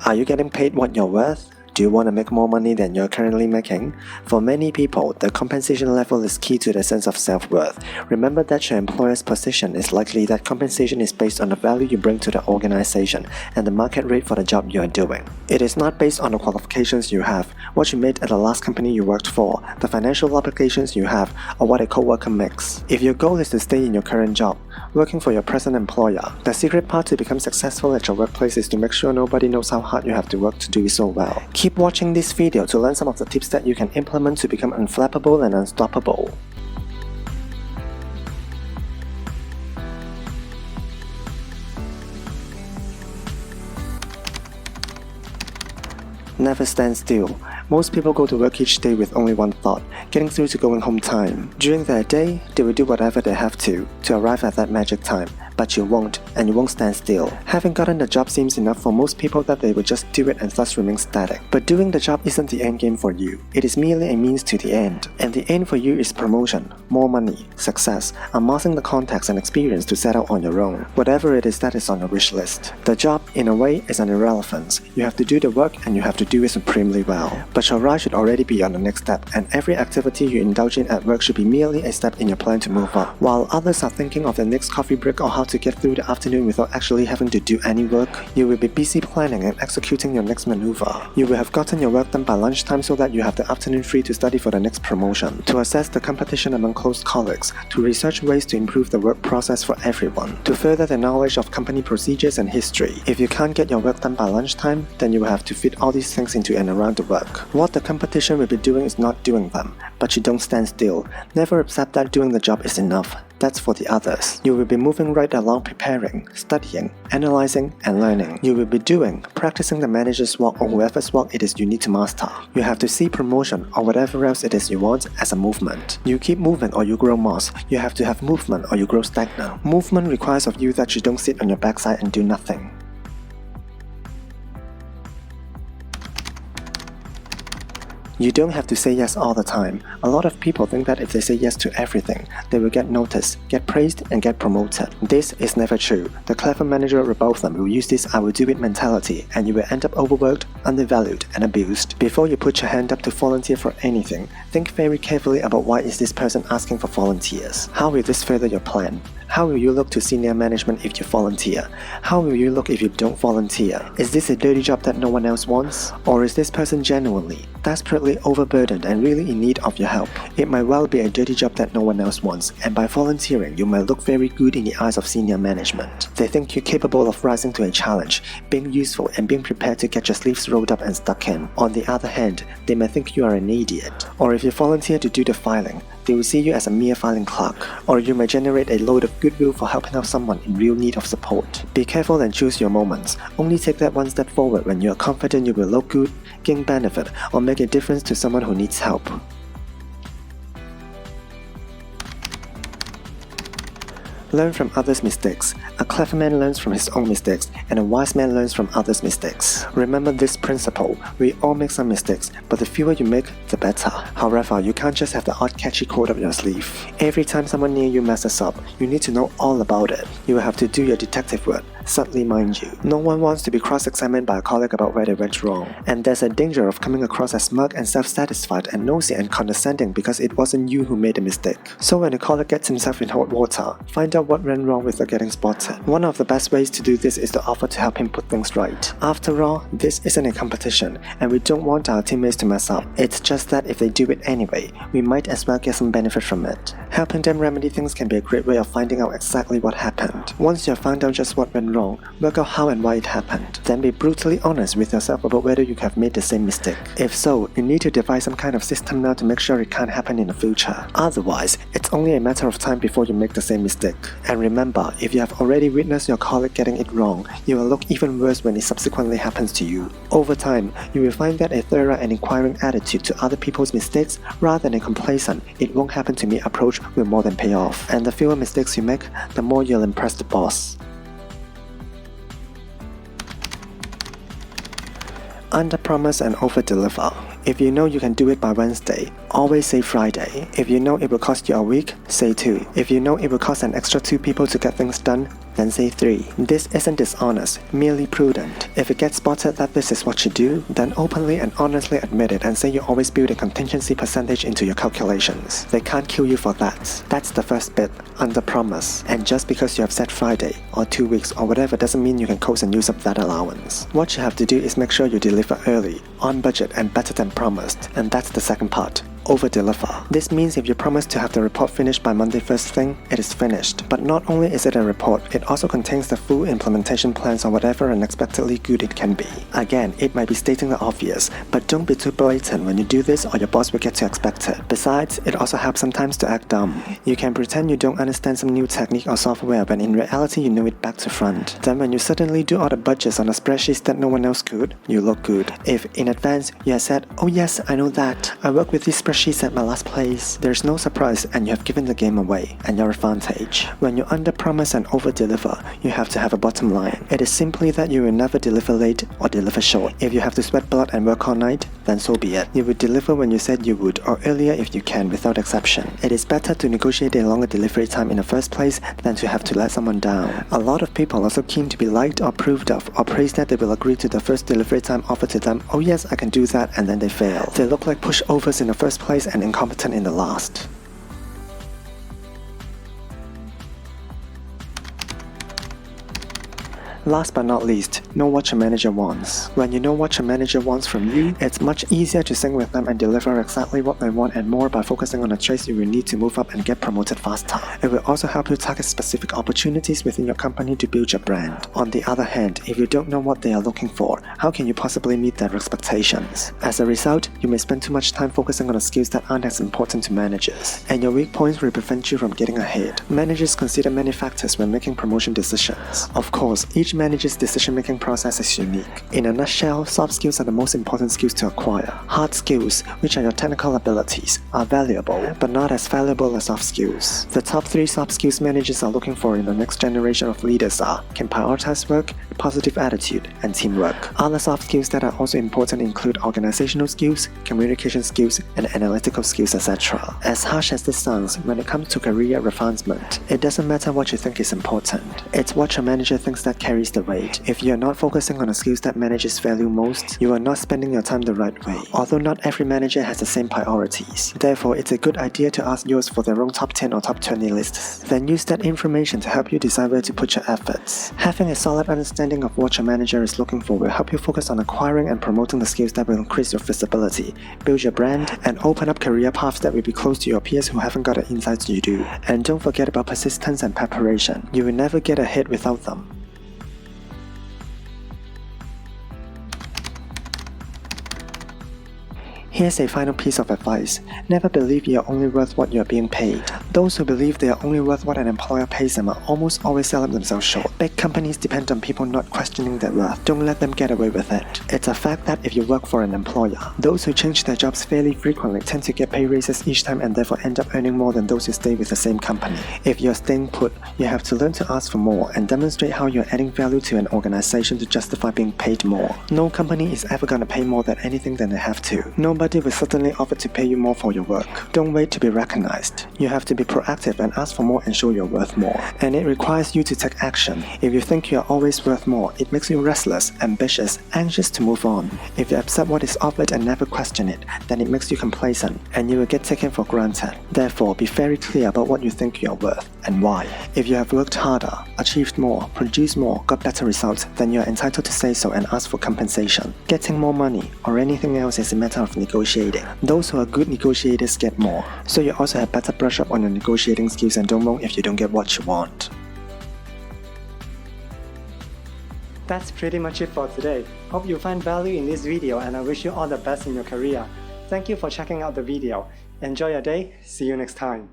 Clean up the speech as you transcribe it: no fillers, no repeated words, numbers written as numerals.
Are you getting paid what you're worth? Do you want to make more money than you're currently making? For many people, the compensation level is key to the sense of self-worth. Remember that your employer's position is likely that compensation is based on the value you bring to the organization and the market rate for the job you are doing. It is not based on the qualifications you have, what you made at the last company you worked for, the financial obligations you have, or what a coworker makes. If your goal is to stay in your current job, working for your present employer, the secret part to become successful at your workplace is to make sure nobody knows how hard you have to work to do so well. Keep watching this video to learn some of the tips that you can implement to become unflappable and unstoppable. Never stand still. Most people go to work each day with only one thought, getting through to going home time. During their day, they will do whatever they have to arrive at that magic time. But you won't, and you won't stand still. Having gotten the job seems enough for most people that they will just do it and thus remain static. But doing the job isn't the end game for you. It is merely a means to the end. And the end for you is promotion, more money, success, amassing the contacts and experience to set out on your own. Whatever it is that is on your wish list. The job, in a way, is an irrelevance. You have to do the work and you have to do it supremely well. But your rise should already be on the next step, and every activity you indulge in at work should be merely a step in your plan to move up. While others are thinking of their next coffee break or how to get through the afternoon without actually having to do any work, you will be busy planning and executing your next maneuver. You will have gotten your work done by lunchtime so that you have the afternoon free to study for the next promotion, to assess the competition among close colleagues, to research ways to improve the work process for everyone, to further the knowledge of company procedures and history. If you can't get your work done by lunchtime, then you will have to fit all these things into and around the work. What the competition will be doing is not doing them, but you don't stand still. Never accept that doing the job is enough. That's for the others. You will be moving right along, preparing, studying, analyzing, and learning. You will be doing, practicing the manager's work or whoever's work it is you need to master. You have to see promotion or whatever else it is you want as a movement. You keep moving or you grow moss. You have to have movement or you grow stagnant. Movement requires of you that you don't sit on your backside and do nothing. You don't have to say yes all the time. A lot of people think that if they say yes to everything, they will get noticed, get praised, and get promoted. This is never true. The clever manager above them will use this "I will do it" mentality, and you will end up overworked, undervalued, and abused. Before you put your hand up to volunteer for anything, think very carefully about why is this person asking for volunteers. How will this further your plan? How will you look to senior management if you volunteer? How will you look if you don't volunteer? Is this a dirty job that no one else wants? Or is this person genuinely, desperately overburdened and really in need of your help? It might well be a dirty job that no one else wants, and by volunteering, you might look very good in the eyes of senior management. They think you're capable of rising to a challenge, being useful, and being prepared to get your sleeves rolled up and stuck in. On the other hand, they may think you are an idiot. Or if you volunteer to do the filing, they will see you as a mere filing clerk. Or you may generate a load of goodwill for helping out someone in real need of support. Be careful and choose your moments. Only take that one step forward when you are confident you will look good, gain benefit, or make a difference to someone who needs help. Learn from others' mistakes. A clever man learns from his own mistakes, and a wise man learns from others' mistakes. Remember this principle: we all make some mistakes, but the fewer you make, the better. However, you can't just have the odd catchy quote up your sleeve. Every time someone near you messes up, you need to know all about it. You will have to do your detective work, subtly mind you. No one wants to be cross-examined by a colleague about where they went wrong. And there's a danger of coming across as smug and self-satisfied and nosy and condescending because it wasn't you who made the mistake. So when a colleague gets himself in hot water, find out what went wrong without getting spotted. One of the best ways to do this is to offer to help him put things right. After all, this isn't a competition, and we don't want our teammates to mess up. It's just that if they do it anyway, we might as well get some benefit from it. Helping them remedy things can be a great way of finding out exactly what happened. Once you have found out just what went wrong, work out how and why it happened. Then be brutally honest with yourself about whether you have made the same mistake. If so, you need to devise some kind of system now to make sure it can't happen in the future. Otherwise, it's only a matter of time before you make the same mistake. And remember, if you have already witnessed your colleague getting it wrong, you will look even worse when it subsequently happens to you. Over time, you will find that a thorough and inquiring attitude to other people's mistakes, rather than a complacent "it won't happen to me" approach, will more than pay off. And the fewer mistakes you make, the more you'll impress the boss. Under-promise and over-deliver. If you know you can do it by Wednesday, always say Friday. If you know it will cost you a week, say 2. If you know it will cost an extra 2 people to get things done, then say 3. This isn't dishonest, merely prudent. If it gets spotted that this is what you do, then openly and honestly admit it and say you always build a contingency percentage into your calculations. They can't kill you for that. That's the first bit, under promise. And just because you have said Friday, or 2 weeks, or whatever doesn't mean you can coast and use up that allowance. What you have to do is make sure you deliver early, on budget and better than promised. And that's the second part. Over-deliver. This means if you promise to have the report finished by Monday first thing, it is finished. But not only is it a report, it also contains the full implementation plans or whatever unexpectedly good it can be. Again, it might be stating the obvious, but don't be too blatant when you do this or your boss will get to expect it. Besides, it also helps sometimes to act dumb. You can pretend you don't understand some new technique or software when in reality you know it back to front. Then when you suddenly do all the budgets on a spreadsheet that no one else could, you look good. If in advance you have said, "Oh yes, I know that. I work with these spreadsheets at my last place," there's no surprise and you have given the game away and your advantage. When you under-promise and over-deliver, you have to have a bottom line. It is simply that you will never deliver late or deliver short. If you have to sweat blood and work all night, then so be it. You will deliver when you said you would or earlier if you can without exception. It is better to negotiate a longer delivery time in the first place than to have to let someone down. A lot of people are also keen to be liked or approved of or praised that they will agree to the first delivery time offered to them. "Oh yes, I can do that," and then they fail. They look like pushovers in the first place and incompetent in the last. Last but not least, know what your manager wants. When you know what your manager wants from you, it's much easier to sync with them and deliver exactly what they want and more by focusing on the traits you will need to move up and get promoted faster. It will also help you target specific opportunities within your company to build your brand. On the other hand, if you don't know what they are looking for, how can you possibly meet their expectations? As a result, you may spend too much time focusing on the skills that aren't as important to managers, and your weak points will prevent you from getting ahead. Managers consider many factors when making promotion decisions. Of course, each manager's decision-making process is unique. In a nutshell, soft skills are the most important skills to acquire. Hard skills, which are your technical abilities, are valuable, but not as valuable as soft skills. The top 3 soft skills managers are looking for in the next generation of leaders are: can prioritize work, positive attitude, and teamwork. Other soft skills that are also important include organizational skills, communication skills, and analytical skills, etc. As harsh as this sounds, when it comes to career advancement, it doesn't matter what you think is important. It's what your manager thinks that carries the weight. If you are not focusing on the skills that managers value most, you are not spending your time the right way. Although not every manager has the same priorities. Therefore, it's a good idea to ask yours for their own top 10 or top 20 lists. Then use that information to help you decide where to put your efforts. Having a solid understanding of what your manager is looking for will help you focus on acquiring and promoting the skills that will increase your visibility, build your brand, and open up career paths that will be close to your peers who haven't got the insights you do. And don't forget about persistence and preparation. You will never get ahead without them. Here's a final piece of advice. Never believe you are only worth what you are being paid. Those who believe they are only worth what an employer pays them are almost always selling themselves short. Big companies depend on people not questioning their worth. Don't let them get away with it. It's a fact that if you work for an employer, those who change their jobs fairly frequently tend to get pay raises each time and therefore end up earning more than those who stay with the same company. If you're staying put, you have to learn to ask for more and demonstrate how you're adding value to an organization to justify being paid more. No company is ever gonna pay more than anything than they have to. Nobody will certainly offer to pay you more for your work. Don't wait to be recognized. You have to be proactive and ask for more and show you're worth more. And it requires you to take action. If you think you are always worth more, it makes you restless, ambitious, anxious to move on. If you accept what is offered and never question it, then it makes you complacent, and you will get taken for granted. Therefore, be very clear about what you think you are worth and why. If you have worked harder, achieved more, produced more, got better results, then you are entitled to say so and ask for compensation. Getting more money or anything else is a matter of negotiating. Those who are good negotiators get more. So you also have better brush up on your negotiating skills and don't moan if you don't get what you want. That's pretty much it for today. Hope you find value in this video and I wish you all the best in your career. Thank you for checking out the video. Enjoy your day. See you next time.